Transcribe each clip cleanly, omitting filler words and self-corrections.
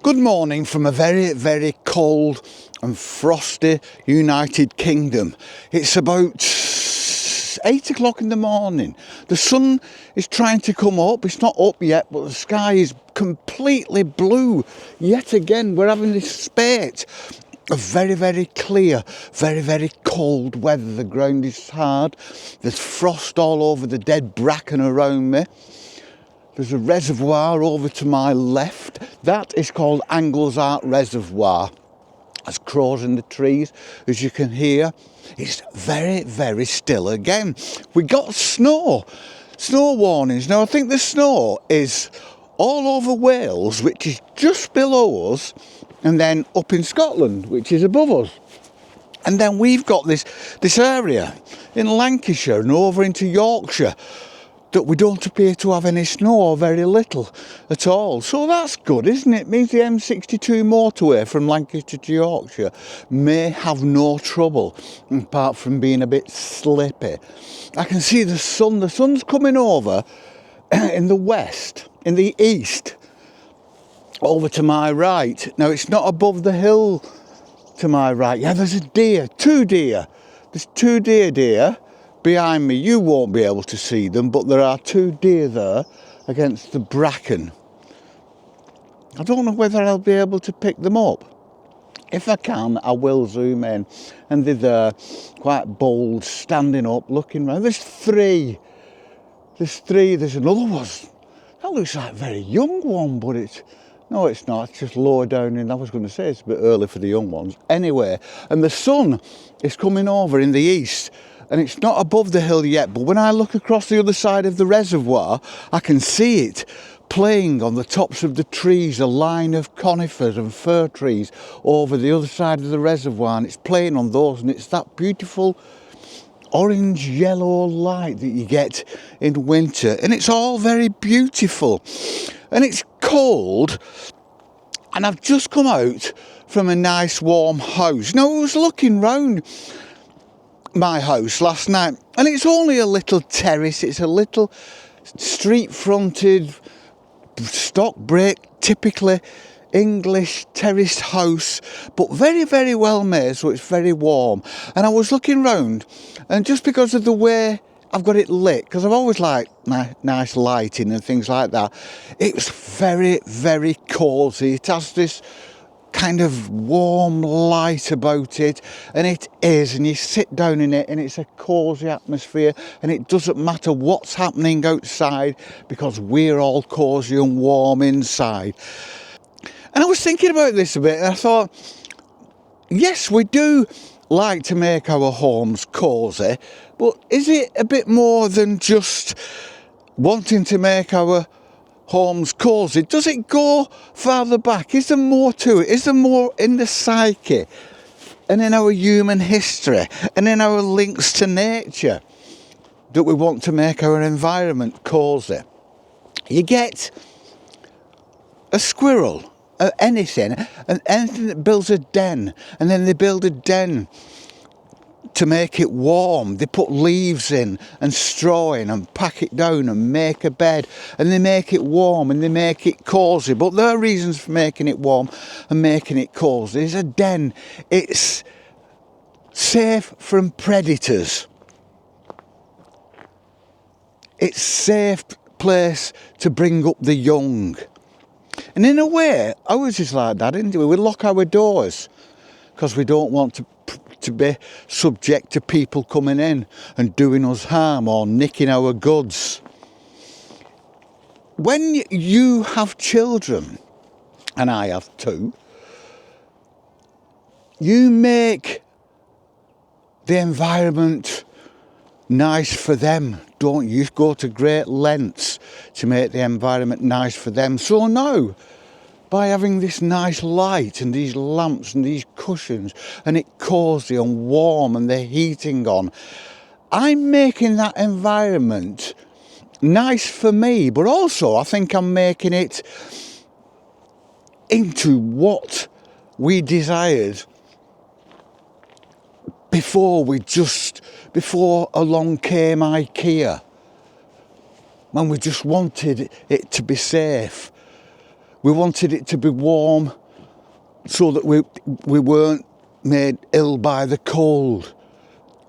Good morning from a very, very cold and frosty United Kingdom. It's about 8 o'clock in the morning. The sun is trying to come up. It's not up yet, but the sky is completely blue. Yet again, we're having this spate of very, very clear, very, very cold weather. The ground is hard. There's frost all over the dead bracken around me. There's a reservoir over to my left. That is called Anglesart Reservoir. There's crows in the trees, as you can hear. It's very, very still again. We got snow warnings. Now, I think the snow is all over Wales, which is just below us, and then up in Scotland, which is above us. And then we've got this area in Lancashire and over into Yorkshire that we don't appear to have any snow, or very little at all. So that's good, isn't it? It means the M62 motorway from Lancashire to Yorkshire may have no trouble, apart from being a bit slippy. I can see the sun. The sun's coming over in the west, in the east, over to my right. Now, it's not above the hill to my right. Yeah, there's a deer, two deer. There's two deer behind me. You won't be able to see them, but there are two deer there against the bracken. I don't know whether I'll be able to pick them up. If I can, I will zoom in. And they're there, quite bold, standing up, looking round. There's three. There's another one. That looks like a very young one, but no, it's not. It's just lower down in, I was going to say it's a bit early for the young ones. Anyway, and the sun is coming over in the east. And it's not above the hill yet, but when I look across the other side of the reservoir, I can see it playing on the tops of the trees, a line of conifers and fir trees over the other side of the reservoir, and it's playing on those, and it's that beautiful orange yellow light that you get in winter, and it's all very beautiful. And it's cold, and I've just come out from a nice warm house. Now, I was looking round my house last night, and it's only a little terrace. It's a little street fronted stock brick, typically English terraced house, but very, very well made, so it's very warm. And I was looking round, and just because of the way I've got it lit, because I've always liked nice lighting and things like that, it's very, very cosy. It has this kind of warm light about it, and it is, and you sit down in it and it's a cosy atmosphere, and it doesn't matter what's happening outside because we're all cosy and warm inside. And I was thinking about this a bit, and I thought, yes, we do like to make our homes cosy, but is it a bit more than just wanting to make our homes cosy? Does it go farther back? Is there more to it? Is there more in the psyche and in our human history and in our links to nature that we want to make our environment cosy? You get a squirrel, anything that builds a den, and then they build a den to make it warm. They put leaves in and straw in and pack it down and make a bed, and they make it warm and they make it cosy. But there are reasons for making it warm and making it cosy. It's a den. It's safe from predators. It's a safe place to bring up the young. And in a way, ours is like that, isn't it? We lock our doors because we don't want to be subject to people coming in and doing us harm or nicking our goods. When you have children, and I have two, you make the environment nice for them, don't you? You go to great lengths to make the environment nice for them. So now, by having this nice light and these lamps and these cushions and it cosy and warm and the heating on, I'm making that environment nice for me, but also I think I'm making it into what we desired before along came IKEA, when we just wanted it to be safe. We wanted it to be warm so that we weren't made ill by the cold.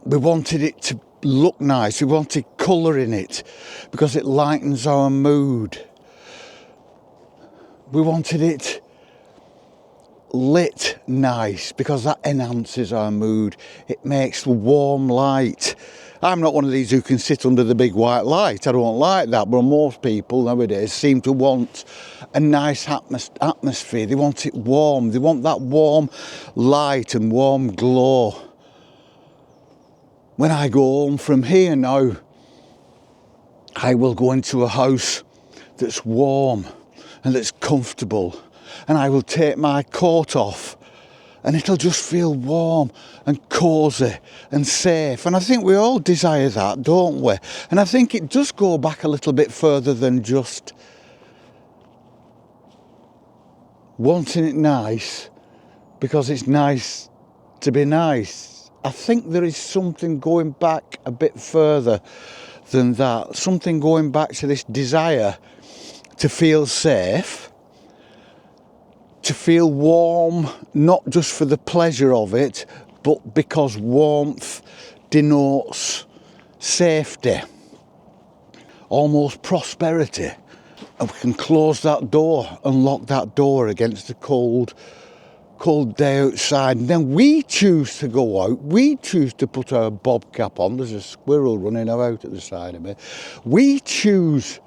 We wanted it to look nice. We wanted colour in it because it lightens our mood. We wanted it lit nice because that enhances our mood. It makes warm light. I'm not one of these who can sit under the big white light. I don't like that, but most people nowadays seem to want a nice atmosphere. They want it warm. They want that warm light and warm glow. When I go home from here now, I will go into a house that's warm and that's comfortable, and I will take my coat off and it'll just feel warm and cosy and safe. And I think we all desire that, don't we? And I think it does go back a little bit further than just wanting it nice because it's nice to be nice. I think there is something going back a bit further than that, something going back to this desire to feel safe, to feel warm, not just for the pleasure of it, but because warmth denotes safety, almost prosperity. And we can close that door and lock that door against the cold day outside, and then we choose to go out. We choose to put our bob cap on. There's a squirrel running out at the side of me. We choose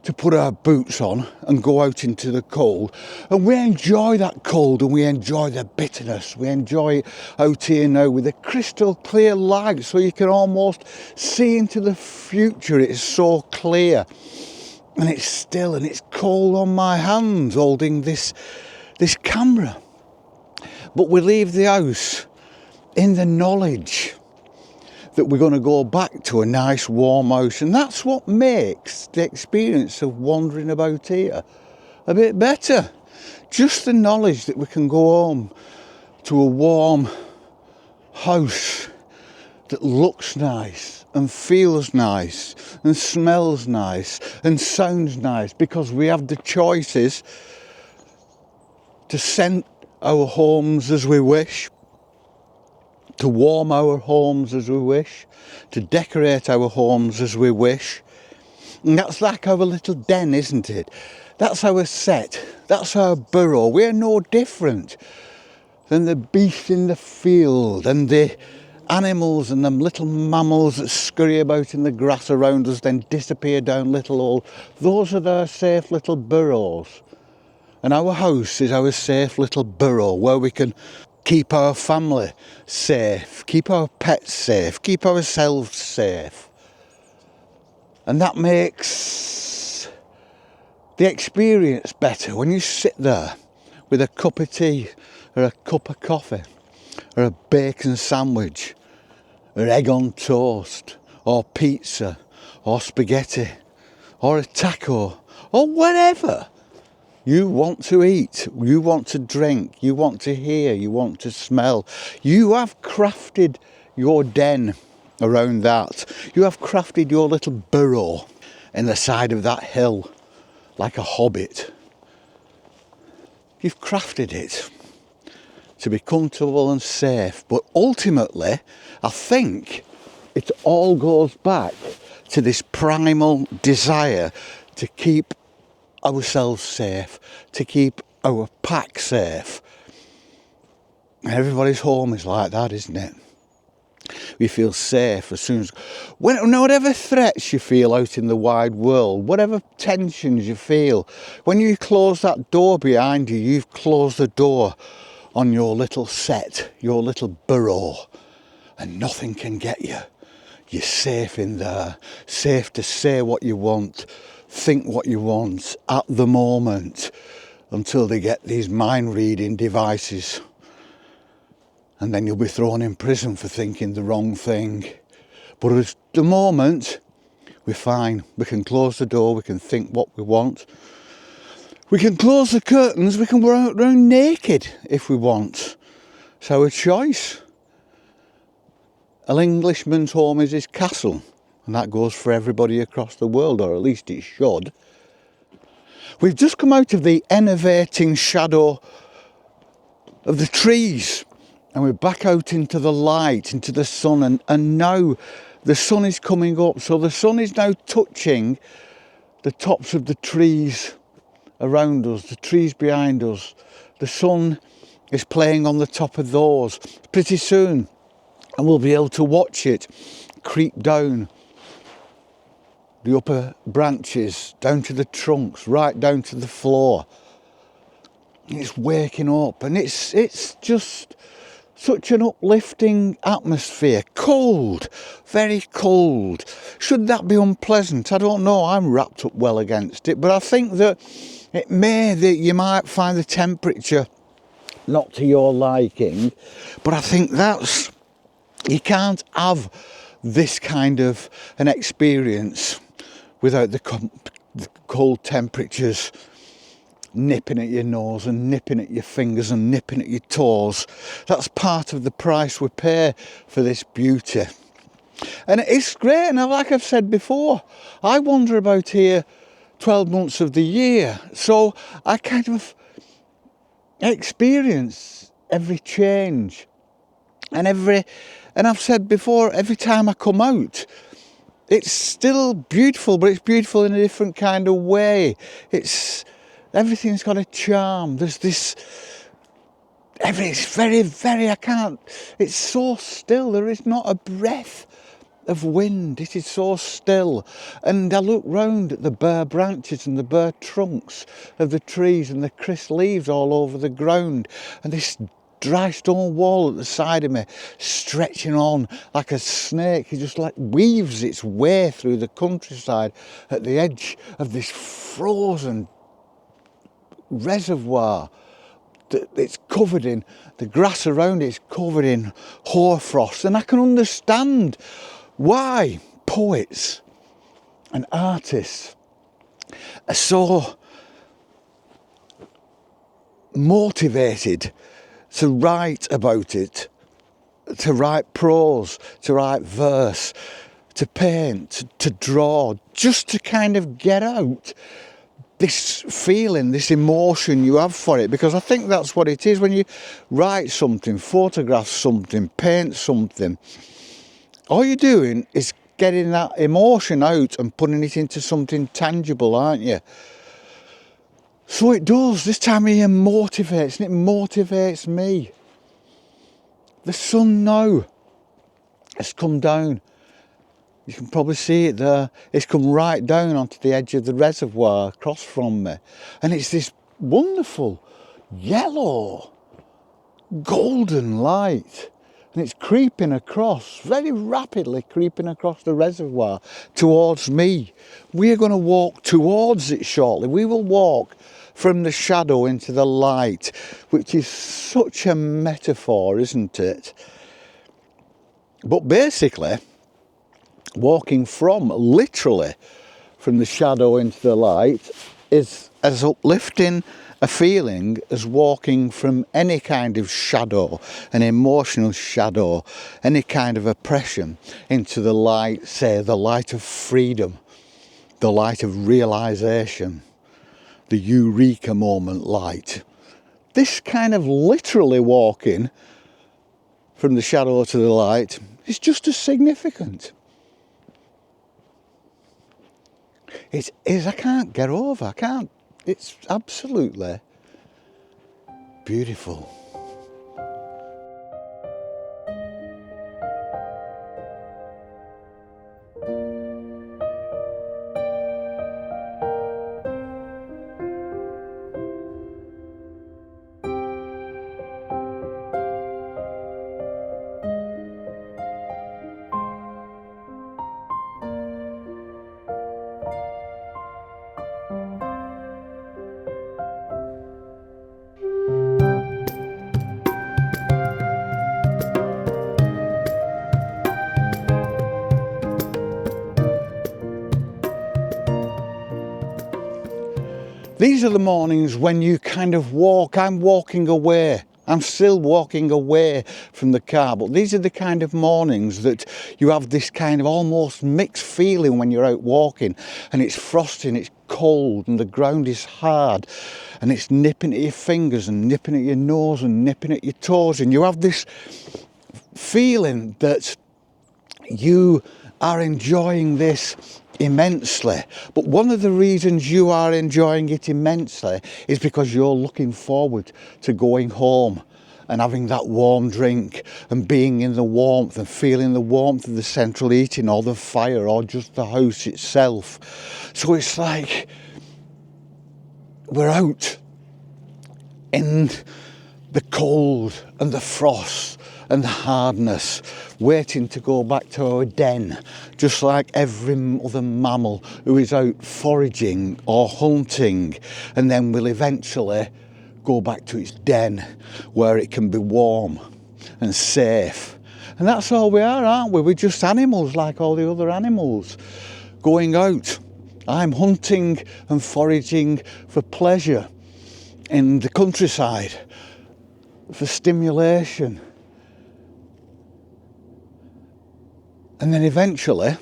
to put our boots on and go out into the cold, and we enjoy that cold and we enjoy the bitterness. We enjoy it out here now with a crystal clear light, so you can almost see into the future. It's so clear and it's still, and it's cold on my hands holding this camera. But we leave the house in the knowledge that we're going to go back to a nice warm house, and that's what makes the experience of wandering about here a bit better. Just the knowledge that we can go home to a warm house that looks nice and feels nice and smells nice and sounds nice, because we have the choices to scent our homes as we wish, to warm our homes as we wish, to decorate our homes as we wish. And that's like our little den, isn't it? That's our set. That's our burrow. We're no different than the beast in the field and the animals and them little mammals that scurry about in the grass around us, then disappear down little holes. Those are their safe little burrows. And our house is our safe little burrow where we can keep our family safe, keep our pets safe, keep ourselves safe. And that makes the experience better when you sit there with a cup of tea or a cup of coffee or a bacon sandwich or egg on toast or pizza or spaghetti or a taco or whatever you want to eat, you want to drink, you want to hear, you want to smell. You have crafted your den around that. You have crafted your little burrow in the side of that hill like a hobbit. You've crafted it to be comfortable and safe. But ultimately, I think it all goes back to this primal desire to keep ourselves safe, to keep our pack safe. Everybody's home is like that, isn't it? We feel safe as soon as... whatever threats you feel out in the wide world, whatever tensions you feel, when you close that door behind you, you've closed the door on your little set, your little burrow, and nothing can get you. You're safe in there, safe to say what you want, think what you want at the moment, until they get these mind reading devices, and then you'll be thrown in prison for thinking the wrong thing. But at the moment we're fine. We can close the door, we can think what we want, we can close the curtains, we can walk around naked if we want. It's our choice. An Englishman's home is his castle, and that goes for everybody across the world, or at least it should. We've just come out of the enervating shadow of the trees, and we're back out into the light, into the sun, and now the sun is coming up. So the sun is now touching the tops of the trees around us, the trees behind us. The sun is playing on the top of those. Pretty soon, and we'll be able to watch it creep down the upper branches, down to the trunks, right down to the floor. It's waking up, and it's just such an uplifting atmosphere. Cold, very cold. Should that be unpleasant? I don't know. I'm wrapped up well against it, but I think that that you might find the temperature not to your liking, but I think you can't have this kind of an experience without the cold temperatures nipping at your nose and nipping at your fingers and nipping at your toes. That's part of the price we pay for this beauty. And it's great, and like I've said before, I wander about here 12 months of the year, so I kind of experience every change, and I've said before, every time I come out, it's still beautiful, but it's beautiful in a different kind of way. Everything's got a charm. There's this, it's very, very, it's so still. There is not a breath of wind. It is so still. And I look round at the bare branches and the bare trunks of the trees and the crisp leaves all over the ground, and this dry stone wall at the side of me stretching on like a snake. It just like weaves its way through the countryside at the edge of this frozen reservoir. It's covered in, the grass around it's covered in hoarfrost, and I can understand why poets and artists are so motivated to write about it, to write prose, to write verse, to paint, to draw, just to kind of get out this feeling, this emotion you have for it. Because I think that's what it is when you write something, photograph something, paint something. All you're doing is getting that emotion out and putting it into something tangible, aren't you? So it does. This time of year motivates, and it motivates me. The sun now has come down. You can probably see it there. It's come right down onto the edge of the reservoir across from me. And it's this wonderful yellow, golden light. And it's creeping across, very rapidly creeping across the reservoir towards me. We're going to walk towards it shortly. We will walk from the shadow into the light, which is such a metaphor, isn't it? But basically, walking literally from the shadow into the light is as uplifting a feeling as walking from any kind of shadow, an emotional shadow, any kind of oppression, into the light, say the light of freedom, the light of realisation, the eureka moment light. This kind of literally walking from the shadow to the light is just as significant. It is, I can't get over, it's absolutely beautiful. These are the mornings when you kind of walk. I'm walking away I'm still walking away from the car, but these are the kind of mornings that you have this kind of almost mixed feeling when you're out walking, and it's frosty and it's cold and the ground is hard and it's nipping at your fingers and nipping at your nose and nipping at your toes, and you have this feeling that you are enjoying this immensely. But one of the reasons you are enjoying it immensely is because you're looking forward to going home and having that warm drink and being in the warmth and feeling the warmth of the central heating or the fire or just the house itself. So it's like we're out in the cold and the frost and the hardness, waiting to go back to our den, just like every other mammal who is out foraging or hunting, and then will eventually go back to its den where it can be warm and safe. And that's all we are, aren't we? We're just animals like all the other animals going out. I'm hunting and foraging for pleasure in the countryside, for stimulation. And then eventually,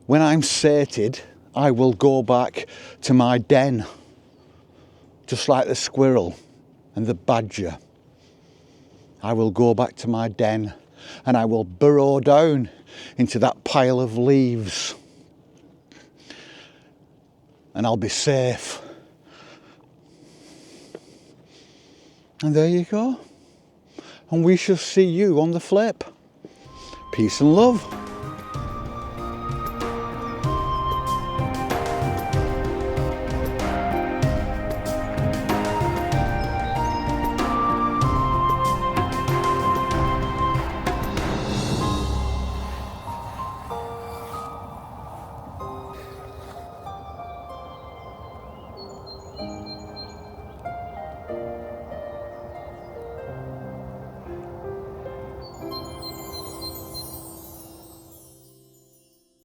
when I'm sated, I will go back to my den, just like the squirrel and the badger. I will go back to my den and I will burrow down into that pile of leaves, and I'll be safe. And there you go. And we shall see you on the flip. Peace and love.